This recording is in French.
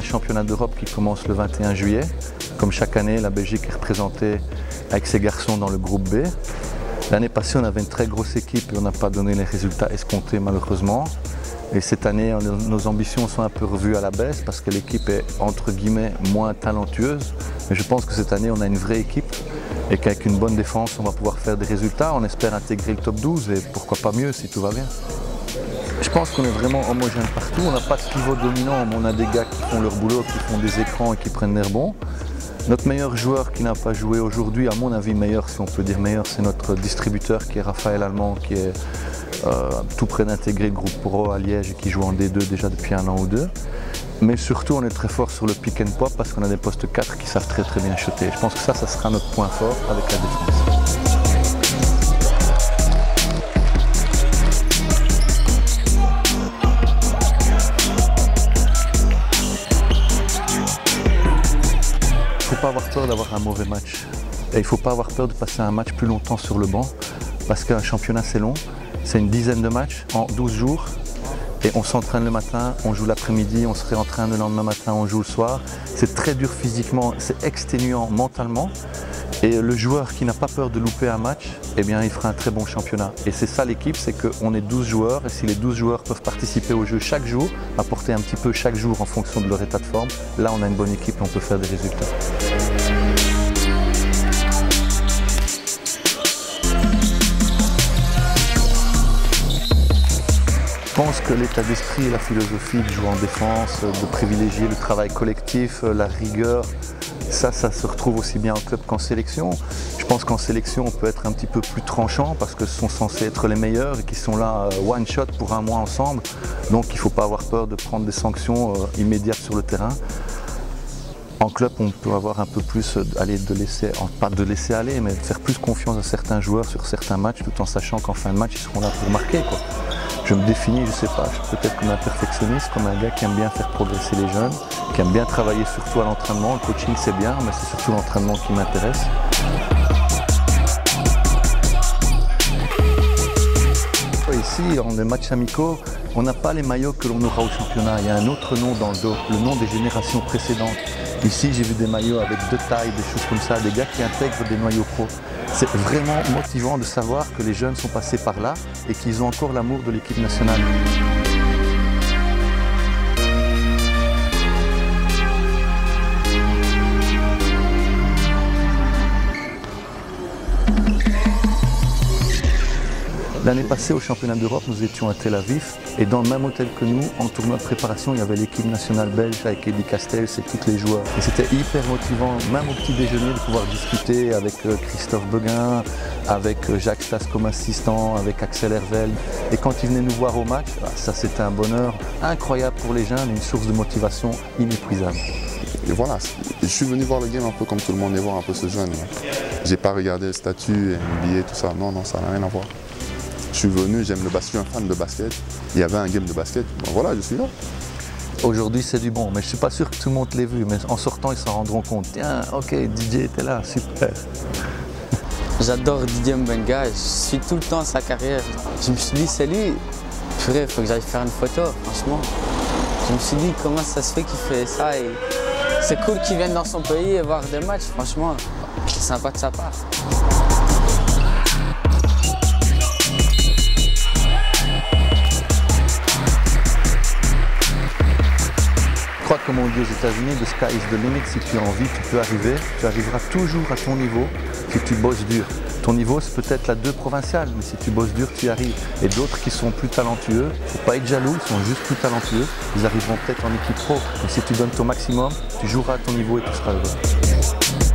un championnat d'Europe qui commence le 21 juillet. Comme chaque année, la Belgique est représentée avec ses garçons dans le groupe B. L'année passée, on avait une très grosse équipe et on n'a pas donné les résultats escomptés malheureusement. Et cette année, nos ambitions sont un peu revues à la baisse parce que l'équipe est entre guillemets moins talentueuse. Mais je pense que cette année, on a une vraie équipe et qu'avec une bonne défense, on va pouvoir faire des résultats. On espère intégrer le top 12 et pourquoi pas mieux si tout va bien. Je pense qu'on est vraiment homogène partout. On n'a pas de pivot dominant, mais on a des gars qui font leur boulot, qui font des écrans et qui prennent des rebonds. Notre meilleur joueur qui n'a pas joué aujourd'hui, à mon avis meilleur, si on peut dire meilleur, c'est notre distributeur qui est Raphaël Allemand, qui est tout près d'intégrer le groupe pro à Liège et qui joue en D2 déjà depuis 1 an ou 2. Mais surtout, on est très fort sur le pick and pop parce qu'on a des postes 4 qui savent très bien shooter. Je pense que ça sera notre point fort avec la défense. Il ne faut pas avoir peur d'avoir un mauvais match. Et il ne faut pas avoir peur de passer un match plus longtemps sur le banc parce qu'un championnat c'est long. C'est une dizaine de matchs en 12 jours et on s'entraîne le matin, on joue l'après-midi, on se réentraîne le lendemain matin, on joue le soir. C'est très dur physiquement, c'est exténuant mentalement et le joueur qui n'a pas peur de louper un match, eh bien il fera un très bon championnat. Et c'est ça l'équipe, c'est qu'on est 12 joueurs et si les 12 joueurs peuvent participer au jeu chaque jour, apporter un petit peu chaque jour en fonction de leur état de forme, là on a une bonne équipe et on peut faire des résultats. Je pense que l'état d'esprit et la philosophie de jouer en défense, de privilégier le travail collectif, la rigueur, ça se retrouve aussi bien en club qu'en sélection. Je pense qu'en sélection, on peut être un petit peu plus tranchant parce que ce sont censés être les meilleurs et qui sont là one shot pour un mois ensemble. Donc il ne faut pas avoir peur de prendre des sanctions immédiates sur le terrain. En club, on peut avoir un peu plus, pas de laisser aller, mais de faire plus confiance à certains joueurs sur certains matchs tout en sachant qu'en fin de match, ils seront là pour marquer, quoi. Je me définis, je sais pas, peut-être comme un perfectionniste, comme un gars qui aime bien faire progresser les jeunes, qui aime bien travailler surtout à l'entraînement. Le coaching c'est bien, mais c'est surtout l'entraînement qui m'intéresse. Ici, dans les matchs amicaux, on n'a pas les maillots que l'on aura au championnat. Il y a un autre nom dans le dos, le nom des générations précédentes. Ici, j'ai vu des maillots avec 2 tailles, des choses comme ça, des gars qui intègrent des maillots pro. C'est vraiment motivant de savoir que les jeunes sont passés par là et qu'ils ont encore l'amour de l'équipe nationale. L'année passée, au championnat d'Europe, nous étions à Tel Aviv et dans le même hôtel que nous, en tournoi de préparation, il y avait l'équipe nationale belge avec Eddy Castels et tous les joueurs. Et c'était hyper motivant, même au petit déjeuner, de pouvoir discuter avec Christophe Beguin, avec Jacques Stas comme assistant, avec Axel Hervelde. Et quand ils venaient nous voir au match, ça c'était un bonheur incroyable pour les jeunes et une source de motivation inépuisable. Et voilà, je suis venu voir le game un peu comme tout le monde et voir un peu ce jeune. J'ai pas regardé le statut, NBA, tout ça, non, ça n'a rien à voir. Je suis venu, j'aime le basket, je suis un fan de basket. Il y avait un game de basket, bon, voilà, je suis là. Aujourd'hui, c'est du bon, mais je ne suis pas sûr que tout le monde l'ait vu. Mais en sortant, ils s'en rendront compte. Tiens, ok, DJ était là, super. J'adore Didier Mbenga, je suis tout le temps sa carrière. Je me suis dit, c'est lui, purée, il faut que j'aille faire une photo, franchement. Je me suis dit, comment ça se fait qu'il fait ça et c'est cool qu'il vienne dans son pays et voir des matchs, franchement. C'est sympa de sa part. Je crois, comme on dit aux États-Unis, the sky is the limit. Si tu as envie, tu peux arriver. Tu arriveras toujours à ton niveau si tu bosses dur. Ton niveau, c'est peut-être la 2 provinciale, mais si tu bosses dur, tu y arrives. Et d'autres qui sont plus talentueux, il ne faut pas être jaloux, ils sont juste plus talentueux. Ils arriveront peut-être en équipe pro. Mais si tu donnes ton maximum, tu joueras à ton niveau et tu seras heureux.